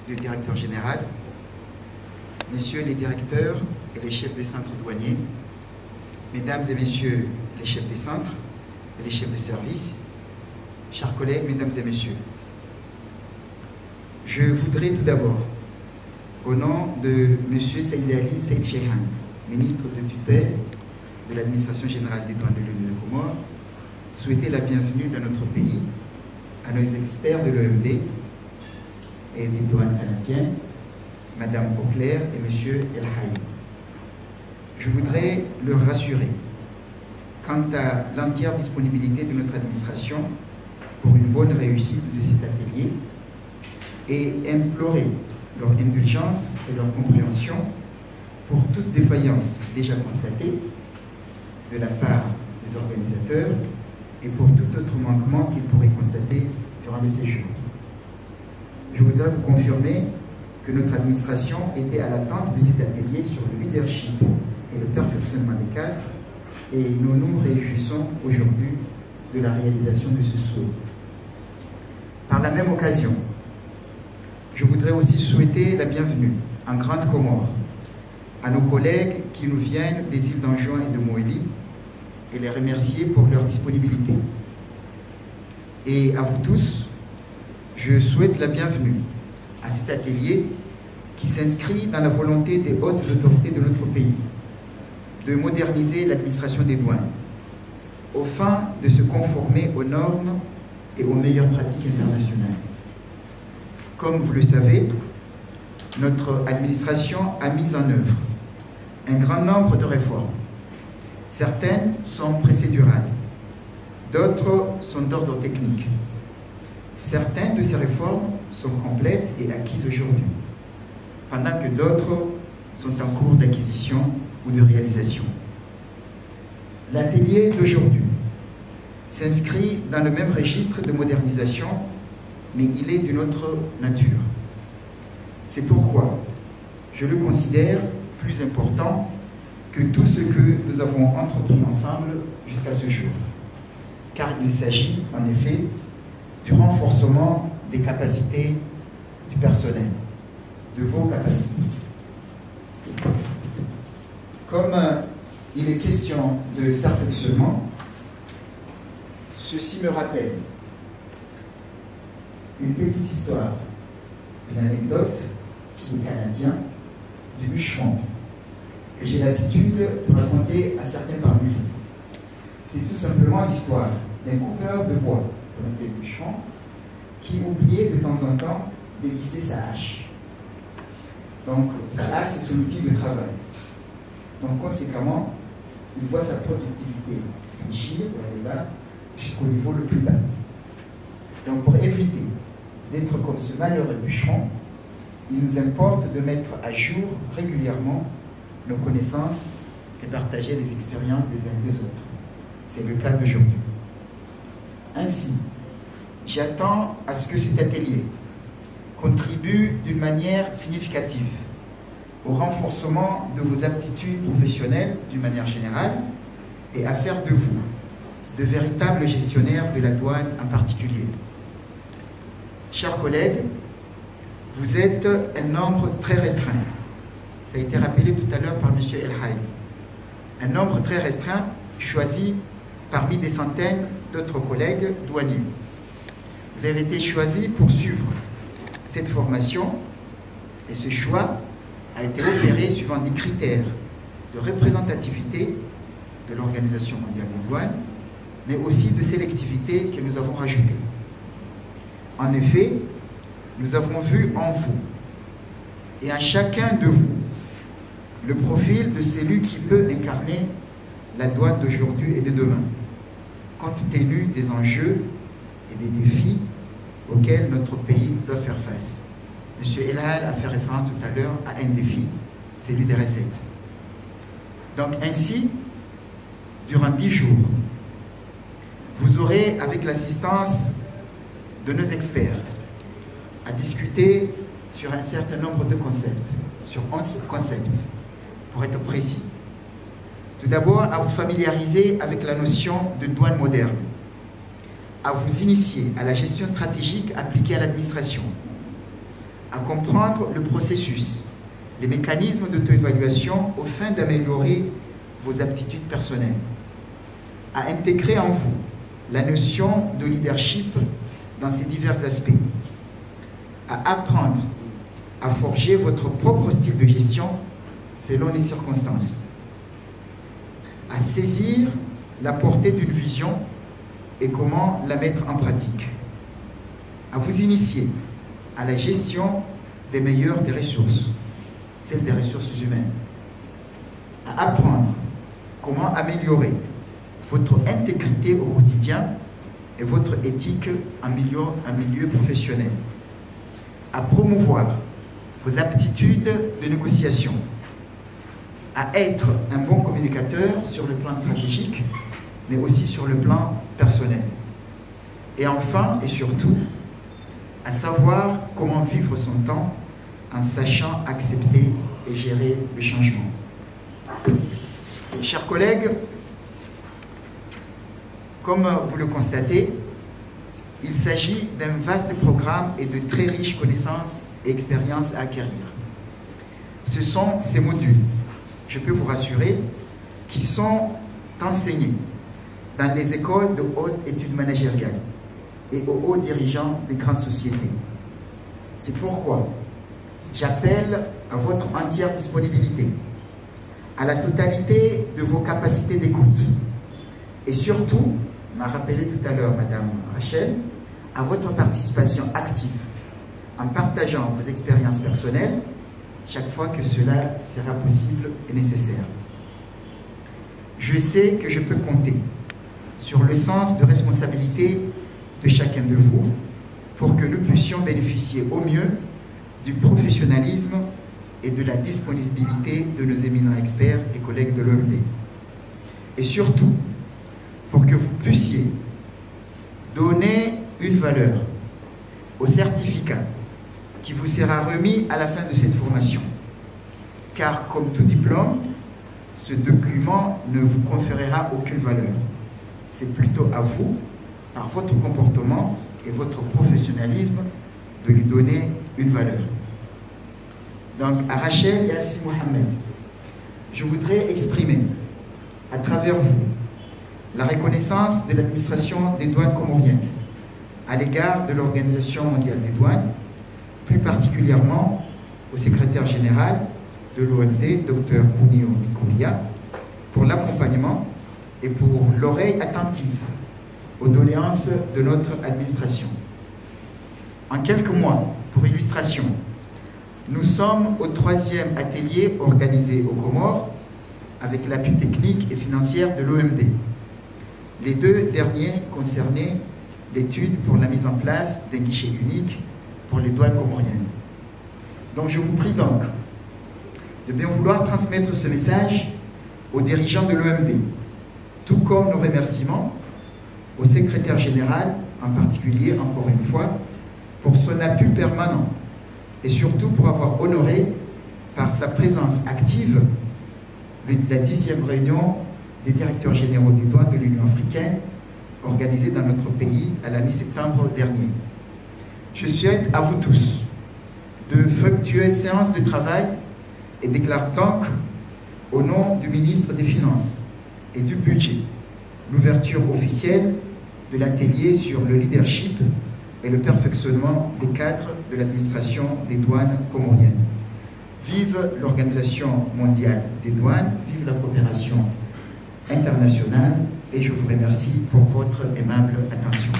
le directeur général, messieurs les directeurs et les chefs des centres douaniers, mesdames et messieurs les chefs des centres et les chefs de service, chers collègues, mesdames et messieurs, je voudrais tout d'abord, au nom de M. Saïd Ali Saïd Cheikhan, ministre de tutelle de l'administration générale des douanes de l'Union des Comores, souhaiter la bienvenue dans notre pays à nos experts de l'OMD et des douanes canadiennes, Mme Auclair et M. El Haïm. Je voudrais leur rassurer quant à l'entière disponibilité de notre administration pour une bonne réussite de cet atelier et implorer leur indulgence et leur compréhension pour toute défaillance déjà constatée de la part des organisateurs et pour tout autre manquement qu'ils pourraient constater durant le séjour. Je voudrais vous confirmer que notre administration était à l'attente de cet atelier sur le leadership et le perfectionnement des cadres, et nous nous réjouissons aujourd'hui de la réalisation de ce souhait. Par la même occasion, je voudrais aussi souhaiter la bienvenue en Grande Comore à nos collègues qui nous viennent des îles d'Anjouan et de Moélie et les remercier pour leur disponibilité. Et à vous tous, je souhaite la bienvenue à cet atelier qui s'inscrit dans la volonté des hautes autorités de notre pays de moderniser l'administration des douanes au fin de se conformer aux normes et aux meilleures pratiques internationales. Comme vous le savez, notre administration a mis en œuvre un grand nombre de réformes. Certaines sont procédurales, d'autres sont d'ordre technique. Certaines de ces réformes sont complètes et acquises aujourd'hui, pendant que d'autres sont en cours d'acquisition ou de réalisation. L'atelier d'aujourd'hui s'inscrit dans le même registre de modernisation, mais il est d'une autre nature. C'est pourquoi je le considère plus important que tout ce que nous avons entrepris ensemble jusqu'à ce jour, car il s'agit en effet du renforcement des capacités du personnel, de vos capacités. Comme il est question de perfectionnement, ceci me rappelle une petite histoire, une anecdote qui est canadien, du bûcheron, que j'ai l'habitude de raconter à certains parmi vous. C'est tout simplement l'histoire d'un coupeur de bois, comme un bûcheron, qui oubliait de temps en temps d'aiguiser sa hache. Donc, sa hache, c'est son outil de travail. Donc, conséquemment, il voit sa productivité franchir jusqu'au niveau le plus bas. Donc, pour éviter d'être comme ce malheureux bûcheron, il nous importe de mettre à jour régulièrement nos connaissances et partager les expériences des uns des autres. C'est le cas d'aujourd'hui. Ainsi, j'attends à ce que cet atelier contribue d'une manière significative au renforcement de vos aptitudes professionnelles d'une manière générale et à faire de vous de véritables gestionnaires de la douane en particulier. Chers collègues, vous êtes un nombre très restreint. Ça a été rappelé tout à l'heure par M. El Haïm. Un nombre très restreint choisi parmi des centaines d'autres collègues douaniers. Vous avez été choisis pour suivre cette formation et ce choix a été opéré suivant des critères de représentativité de l'Organisation mondiale des douanes, mais aussi de sélectivité que nous avons rajoutée. En effet, nous avons vu en vous et en chacun de vous le profil de celui qui peut incarner la douane d'aujourd'hui et de demain, compte tenu des enjeux et des défis auxquels notre pays doit faire face. M. Elal a fait référence tout à l'heure à un défi, celui des recettes. Donc ainsi, durant 10 jours, vous aurez, avec l'assistance de nos experts, à discuter sur un certain nombre de concepts, sur 11 concepts, pour être précis. Tout d'abord, à vous familiariser avec la notion de douane moderne, à vous initier à la gestion stratégique appliquée à l'administration, à comprendre le processus, les mécanismes d'auto-évaluation aux fins d'améliorer vos aptitudes personnelles, à intégrer en vous la notion de leadership dans ses divers aspects, à apprendre à forger votre propre style de gestion selon les circonstances, à saisir la portée d'une vision et comment la mettre en pratique, à vous initier à la gestion des meilleures des ressources, celle des ressources humaines, à apprendre comment améliorer votre intégrité au quotidien et votre éthique en milieu professionnel, à promouvoir vos aptitudes de négociation, à être un bon communicateur sur le plan stratégique, mais aussi sur le plan personnel. Et enfin, et surtout, à savoir comment vivre son temps en sachant accepter et gérer le changement. Chers collègues, comme vous le constatez, il s'agit d'un vaste programme et de très riches connaissances et expériences à acquérir. Ce sont ces modules, je peux vous rassurer, qui sont enseignés dans les écoles de haute études managériales et aux hauts dirigeants des grandes sociétés. C'est pourquoi j'appelle à votre entière disponibilité, à la totalité de vos capacités d'écoute et surtout, m'a rappelé tout à l'heure Madame Rachel, à votre participation active en partageant vos expériences personnelles chaque fois que cela sera possible et nécessaire. Je sais que je peux compter sur le sens de responsabilité de chacun de vous pour que nous puissions bénéficier au mieux du professionnalisme et de la disponibilité de nos éminents experts et collègues de l'OMD. Et surtout, pour que vous puissiez donner une valeur au certificat qui vous sera remis à la fin de cette formation. Car comme tout diplôme, ce document ne vous conférera aucune valeur. C'est plutôt à vous, par votre comportement et votre professionnalisme, de lui donner une valeur. Donc, à Rachel et à Si Mohamed, je voudrais exprimer, à travers vous, la reconnaissance de l'administration des douanes comoriennes à l'égard de l'Organisation mondiale des douanes, plus particulièrement au secrétaire général de l'OMD, Dr Kounio Nikoulia, pour l'accompagnement et pour l'oreille attentive aux doléances de notre administration. En quelques mois, pour illustration, nous sommes au 3e atelier organisé aux Comores avec l'appui technique et financier de l'OMD. Les 2 derniers concernaient l'étude pour la mise en place d'un guichet unique pour les douanes comoriennes. Donc je vous prie donc de bien vouloir transmettre ce message aux dirigeants de l'OMD, tout comme nos remerciements au secrétaire général, en particulier, encore une fois, pour son appui permanent et surtout pour avoir honoré par sa présence active la 10e réunion des directeurs généraux des douanes de l'Union africaine organisée dans notre pays à la mi-septembre dernier. Je souhaite à vous tous de fructueuses séances de travail et déclare donc, au nom du ministre des Finances et du Budget, l'ouverture officielle de l'atelier sur le leadership et le perfectionnement des cadres de l'administration des douanes comoriennes. Vive l'Organisation mondiale des douanes, vive la coopération internationale et je vous remercie pour votre aimable attention.